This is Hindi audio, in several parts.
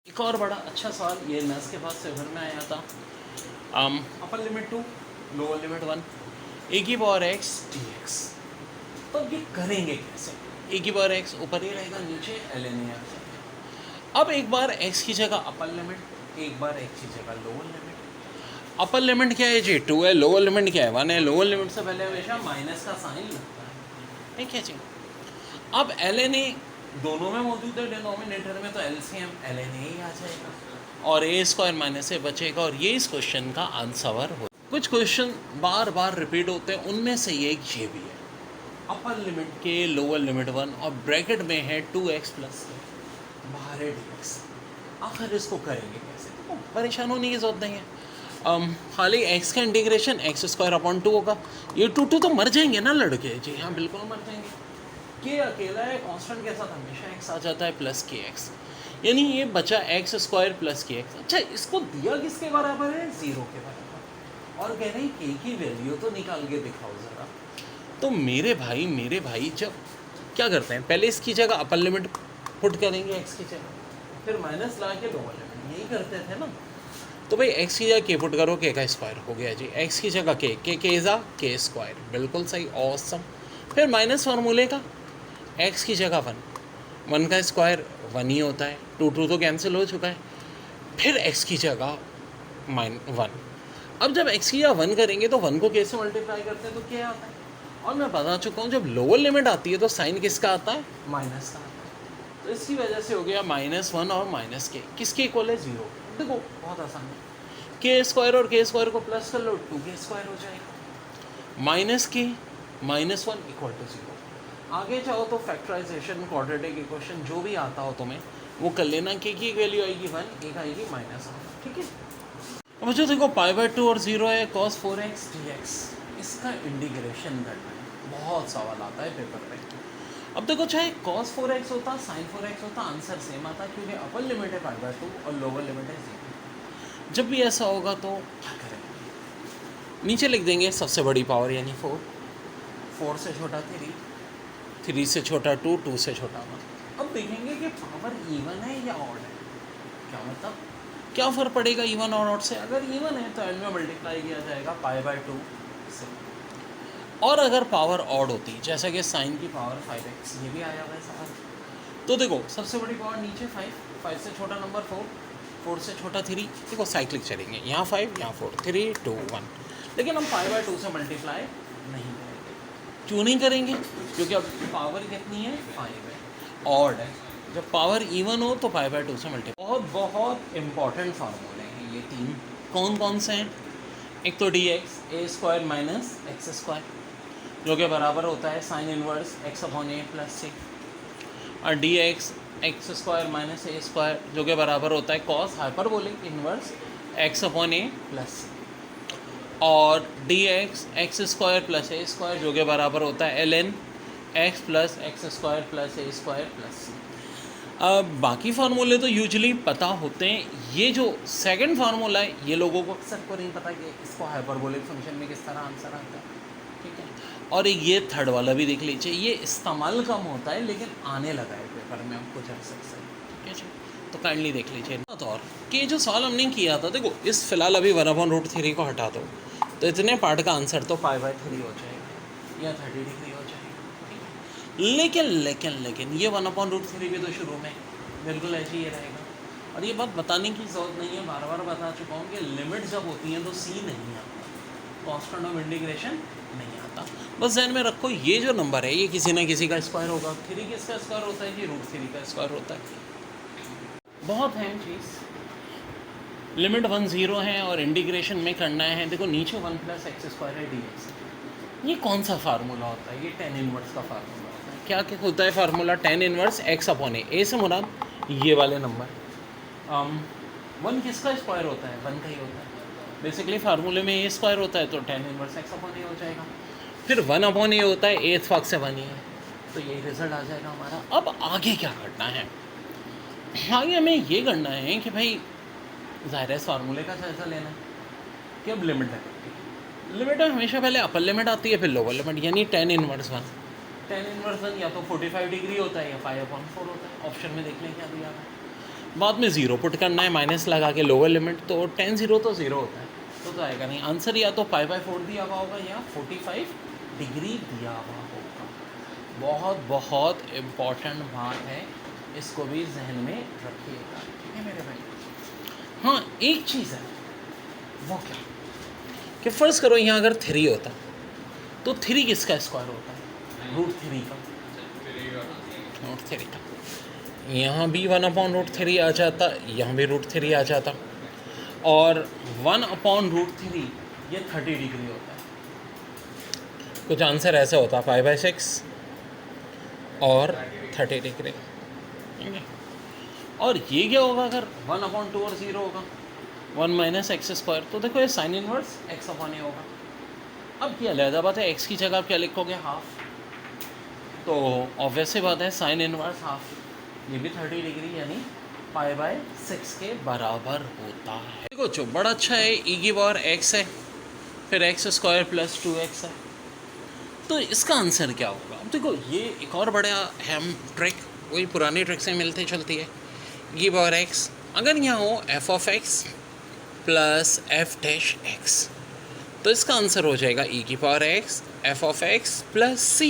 एक और बड़ा अच्छा सवाल ये नस के पास से घर में आया था। अपर लिमिट 2 लोअर लिमिट 1 ए की पावर एक्स डी एक्स। तो ये करेंगे कैसे? ए की पावर एक्स ऊपर ही रहेगा, नीचे ln a आ जाएगा। अब एक बार एक्स की जगह अपर लिमिट, एक बार एक्स की जगह लोअर लिमिट। अपर लिमिट क्या है जी? 2 है। लोअर लिमिट क्या है? 1 है। लोअर लिमिट से पहले हमेशा माइनस का साइन लगता है, ठीक है जी। अब ln a दोनों में मौजूद है डिनोमिनेटर में, तो एलसीएम ln a ही आ जाएगा और ए स्क्वायर माइनस ए बचेगा और ये इस क्वेश्चन का आंसर हो। कुछ क्वेश्चन बार बार रिपीट होते हैं, उनमें से एक ये भी है। अपर लिमिट के लोअर लिमिट 1 और ब्रैकेट में है 2x प्लस बाहर है dx। आखिर इसको करेंगे कैसे? तो परेशान होने की जरूरत नहीं है। खाली x का इंटीग्रेशन एक्स स्क्वायर अपॉन 2 होगा। ये 2 तो मर जाएंगे ना लड़के? जी हाँ, बिल्कुल मर जाएंगे। के अकेला है, कांस्टेंट के साथ हमेशा x आ जाता है प्लस के एक्स, यानी ये बचा एक्स स्क्वायर प्लस के एक्स। अच्छा, इसको दिया किसके बराबर है? 0 के बराबर। और कह रहे हैं के की वैल्यू तो निकाल के दिखाओ ज़रा। तो मेरे भाई जब क्या करते हैं, पहले इसकी जगह अपर लिमिट पुट करेंगे एक्स की जगह, फिर माइनस ला के लोअर लिमिट, यही करते थे ना। तो भाई एक्स की जगह के पुट करो, के का स्क्वायर हो गया जी। एक्स की जगह के ज़ा के स्क्वायर, बिल्कुल सही, ऑसम। फिर माइनस फार्मूले का एक्स की जगह 1 का स्क्वायर 1 ही होता है, 2 तो कैंसिल हो चुका है। फिर एक्स की जगह -1। अब जब एक्स की जगह 1 करेंगे तो 1 को कैसे मल्टीप्लाई करते हैं तो क्या आता है? और मैं बता चुका हूँ, जब लोअर लिमिट आती है तो साइन किसका आता है? माइनस का आता है। तो इसकी वजह से हो गया -1 और माइनस के, किसके इक्वल है? 0। देखो बहुत आसान है, के स्क्वायर और के स्क्वायर को प्लस कर लो, 2 के स्क्वायर हो जाएगा। माइनस के -1 इक्वल टू 0। आगे चाहो तो फैक्टराइजेशन, क्वाड्रेटिक इक्वेशन, जो भी आता हो तुम्हें वो कर लेना। के की वैल्यू आएगी 1, एक आएगी -1, ठीक है। अब जो देखो π/2 और 0 है, cos 4x dx, इसका इंटीग्रेशन करना है। बहुत सवाल आता है पेपर पे। अब देखो, चाहे cos 4x होता, sin 4x होता, आंसर सेम आता, क्योंकि अपर लिमिट है π/2 और लोअर लिमिट है 0। जब भी ऐसा होगा तो क्या करेंगे? नीचे लिख देंगे सबसे बड़ी पावर यानी 4 से छोटा 3 से छोटा 2 से छोटा 1। अब देखेंगे कि पावर इवन है या ऑड है। क्या मतलब, क्या फ़र्क पड़ेगा इवन और ऑड से? अगर इवन है तो एंड में मल्टीप्लाई किया जाएगा π/2 से, और अगर पावर ऑड होती, जैसा कि साइन की पावर 5x, ये भी आया हुआ है सवाल। तो देखो, सबसे बड़ी पावर नीचे 5 से छोटा नंबर 4 से छोटा 3। देखो साइक्लिक चलेंगे, यहाँ 5 यहाँ 4, 3 2 1। लेकिन हम π/2 से मल्टीप्लाई नहीं करेंगे। क्यों नहीं करेंगे? क्योंकि अब पावर कितनी है? 5 है, ऑड है। जब पावर इवन हो तो π/2 से मल्टीप्लाई। बहुत इंपॉर्टेंट फार्मूले हैं ये 3। कौन कौन से हैं? एक तो dx a² minus x square, जो कि बराबर होता है sine inverse x/a plus c, और dx x² माइनस a², जो कि बराबर होता है cos hyperbolic inverse x/a plus c, और dx x² प्लस a², जो कि बराबर होता है ln x plus x² plus a² plus c। अब बाकी फार्मूले तो यूजुअली पता होते हैं, ये जो सेकंड फार्मूला है ये लोगों को अक्सर को नहीं पता कि इसको हाइपरबोलिक फंक्शन में किस तरह आंसर आता है, ठीक है। और एक ये थर्ड वाला भी देख लीजिए, ये इस्तेमाल कम होता है लेकिन आने लगा है पेपर में, हम कुछ अर्से से, ठीक है जी। तो काइंडली देख लीजिए। और कि जो सवाल हमने किया था, देखो इस फिलहाल अभी 1/√3 को हटा दो तो इतने पार्ट का आंसर तो π/3 हो जाएगा या 30 डिग्री हो जाएगा, ठीक है। लेकिन ये 1/√3 भी तो शुरू में बिल्कुल ऐसे ही रहेगा। और ये बात बताने की ज़रूरत नहीं है, बार बार बता चुका हूँ कि लिमिट जब होती हैं तो c नहीं आता, कांस्टेंट ऑफ इंटीग्रेशन नहीं आता। बस ध्यान में रखो, ये जो नंबर है ये किसी ना किसी का स्क्वायर होगा। 3 किसका स्क्वायर होता है? ये √3 का स्क्वायर होता है। बहुत है चीज़। लिमिट 1 0 है और इंटीग्रेशन में करना है। देखो नीचे 1 प्लस x² है dx। ये कौन सा फार्मूला होता है? ये tan इनवर्स का फार्मूला होता है। क्या क्या होता है formula? tan inverse x/a। a से मुराद ये वाले नंबर। 1 किसका स्क्वायर होता है? 1 का ही होता है। बेसिकली फार्मूले में a² होता है तो tan इनवर्स x/a हो जाएगा। फिर 1/a होता है, a भाग से 1 ही है, तो यही रिजल्ट आ जाएगा हमारा। अब आगे क्या करना है? आगे हमें ये करना है कि भाई ज़ाहिर है इस फार्मूले का जायज़ा लेना है कि अब लिमिट लगेगी। लिमिट में हमेशा पहले अपर लिमिट आती है, फिर लोअर लिमिट, यानी tan इनवर्स 1। tan इनवर्स 1 या तो 45 डिग्री होता है या π/4 होता है। ऑप्शन में देख लें क्या दिया है। बाद में ज़ीरो पुट करना है माइनस लगा के लोअर लिमिट, तो टेन ज़ीरो तो ज़ीरो होता है, तो आएगा नहीं आंसर। या तो π/4 दिया हुआ होगा या 45 डिग्री दिया हुआ होगा। बहुत बहुत इम्पॉर्टेंट बात है, इसको भी जहन में रखिएगा, ठीक है मेरे भाई। हाँ एक चीज़ है, वो क्या कि फ़र्ज़ करो यहाँ अगर 3 होता तो 3 किसका स्क्वायर होता है? √3 का, √3 का। यहाँ भी 1/√3 आ जाता, यहाँ भी √3 आ जाता, और 1/√3 ये 30 डिग्री होता है। कुछ आंसर ऐसा होता π/6 और 30 डिग्री। और ये क्या होगा अगर 1/2 और 0 होगा, 1 - x², तो देखो ये साइन इनवर्स x/a होगा। अब क्या अलग बात है, x की जगह आप क्या लिखोगे? हाफ, तो ऑब्वियस सी बात है साइन इनवर्स हाफ, ये भी 30 डिग्री यानी π/6 के बराबर होता है। देखो जो बड़ा अच्छा है, e⁻x है, फिर x² + 2x है, तो इसका आंसर क्या होगा? अब देखो ये एक और बड़ा अहम ट्रिक, वही पुरानी ट्रिक से मिलती चलती है। e⁻x अगर यहाँ हो f(x) + f'(x), तो इसका आंसर हो जाएगा e⁻x f(x) + c।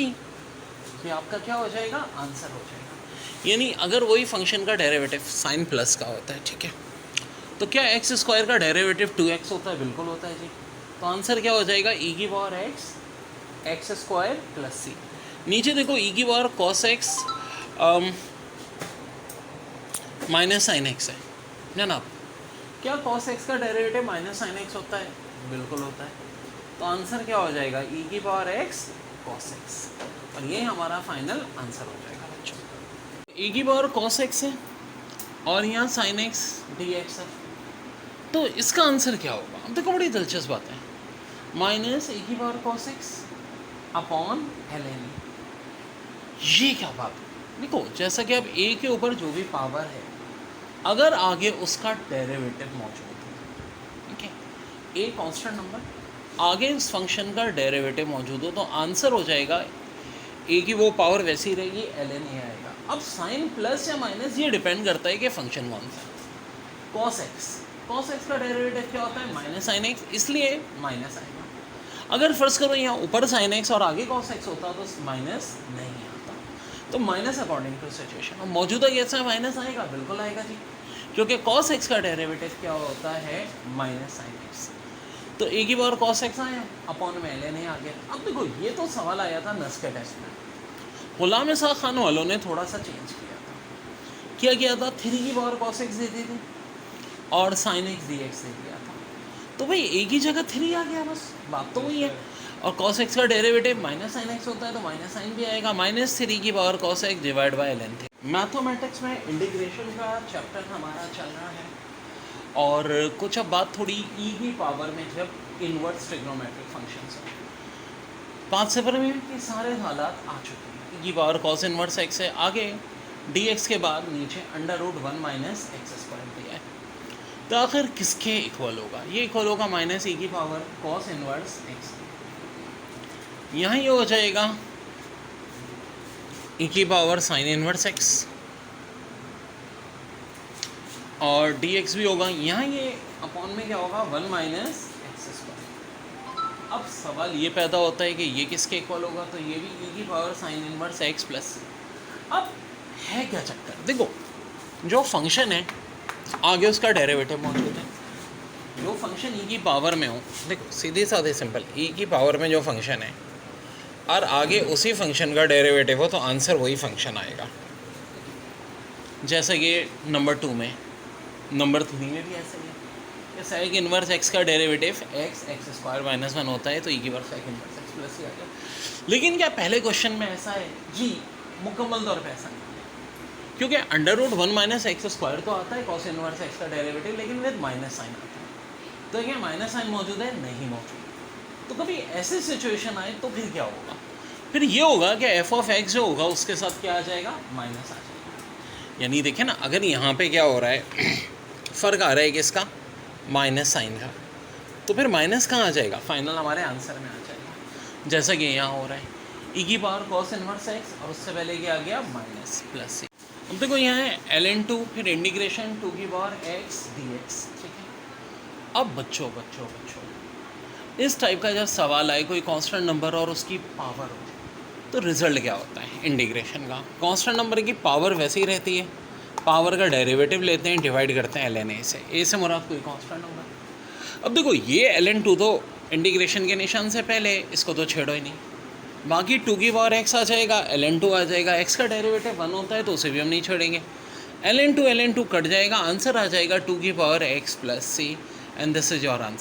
ये आपका क्या हो जाएगा? आंसर हो जाएगा। यानी अगर वही फंक्शन का डेरिवेटिव साइन प्लस का होता है, ठीक है, तो क्या x² का डेरिवेटिव 2x होता है? बिल्कुल होता है जी। तो आंसर क्या हो जाएगा? e⁻x x² + c। नीचे देखो e⁻cos x -sin x है जनाब। क्या cos x का डेरिवेटिव -sin x होता है? बिल्कुल होता है। तो आंसर क्या हो जाएगा? e⁻x cos x, और ये हमारा फाइनल आंसर हो जाएगा बच्चों। e⁻cos x है और यहाँ sin x dx है, तो इसका आंसर क्या होगा? अब देखो बड़ी दिलचस्प बात है, -e⁻cos x ln। ये क्या बात है? देखो जैसा कि अब a के ऊपर जो भी पावर है, अगर आगे उसका डेरिवेटिव मौजूद है, ठीक है, a कांस्टेंट नंबर, आगे इस फंक्शन का डेरिवेटिव मौजूद हो, तो आंसर हो जाएगा a की वो पावर वैसी रहेगी, ln a आएगा। अब साइन प्लस या माइनस ये डिपेंड करता है कि फंक्शन कौन सा है। cos x का डेरिवेटिव क्या होता है? -sin x, इसलिए माइनस आएगा। अगर फ़र्ज़ करो यहाँ ऊपर sin x और आगे cos x होता तो माइनस नहीं आता, तो माइनस अकॉर्डिंग टू सिचुएशन। अब मौजूदा केस में माइनस आएगा, बिल्कुल आएगा जी, क्योंकि cos x का डेरिवेटिव क्या होता है? -sin x। तो a⁻cos x आया, अपॉन में ln a आ गया। अब देखो ये तो सवाल आया था नस के टेस्ट में, गुलाम इसाक़ खान वालों ने थोड़ा सा चेंज किया था। क्या किया था? 3⁻cos x दे दी थी और sin x dx दे दिया था, तो भाई एक ही जगह 3 आ गया, बस बात तो वही है। और cos x का डेरिवेटिव -sin x होता है, तो -sin भी आएगा, -3⁻cos x / ln। मैथमेटिक्स में इंटीग्रेशन का चैप्टर हमारा चल रहा है, और कुछ अब बात थोड़ी e की पावर में, जब इन्वर्स ट्रिग्नोमेट्रिक फंक्शंस हैं, 5 सिफर में भी सारे हालात आ चुके हैं। e⁻cos इनवर्स x है, आगे dx के बाद नीचे √1 - x² दिया है, तो आखिर किसके इक्वल होगा? ये इक्वल होगा -e⁻cos इनवर्स x। यहाँ ये हो जाएगा e⁻sin इनवर्स x, और dx भी होगा, यहाँ ये अपॉन में क्या होगा? 1 - x²। अब सवाल ये पैदा होता है कि ये किसके इक्वल होगा? तो ये भी e⁻sin इनवर्स x + अब है क्या चक्कर? देखो जो फंक्शन है आगे उसका डेरिवेटिव मौजूद है, जो फंक्शन e की पावर में हो, देखो सीधे साधे सिंपल, e की पावर में जो फंक्शन है और आगे उसी फंक्शन का डेरिवेटिव हो, तो आंसर वही फंक्शन आएगा। जैसे कि नंबर 2 में, नंबर 3 में भी ऐसे ही है। sec इनवर्स x का डेरिवेटिव x² - 1 होता है, तो e⁻sec इनवर्स x + c आ गया। लेकिन क्या पहले क्वेश्चन में ऐसा है? जी मुकम्मल तौर पे ऐसा नहीं है, क्योंकि √1 - x² तो आता है cos इनवर्स x का डेरिवेटिव, लेकिन विद माइनस साइन आता है। तो क्या माइनस साइन मौजूद है? नहीं मौजूद। तो कभी ऐसी सिचुएशन आए तो फिर क्या होगा? फिर ये होगा कि f(x) जो होगा उसके साथ क्या आ जाएगा? माइनस आ जाएगा। यानी देखिए ना, अगर यहाँ पे क्या हो रहा है, फ़र्क आ रहा है किसका? माइनस साइन का, तो फिर माइनस कहाँ आ जाएगा? फाइनल हमारे आंसर में आ जाएगा, जैसा कि यहाँ हो रहा है e⁻cos इनवर्स x, और उससे पहले क्या आ गया? -+ c। अब देखो यहाँ है ln2 फिर इंटीग्रेशन 2 की पावर x dx, ठीक है। अब बच्चों इस टाइप का जब सवाल आए कोई कांस्टेंट नंबर और उसकी पावर हो तो रिजल्ट क्या होता है इंटीग्रेशन का। कांस्टेंट नंबर की पावर वैसे ही रहती है, पावर का डेरिवेटिव लेते हैं, डिवाइड करते हैं ln a से मुराद कोई कांस्टेंट नंबर। अब देखो ये ln2 तो इंटीग्रेशन के निशान से पहले, इसको तो छेड़ो ही नहीं। बाकी 2 की पावर x आ जाएगा, ln2 आ जाएगा, x का डेरिवेटिव 1 होता है तो उसे भी हम नहीं छोड़ेंगे। ln2 कट जाएगा, आंसर आ जाएगा 2 की power x plus c, and this is your answer.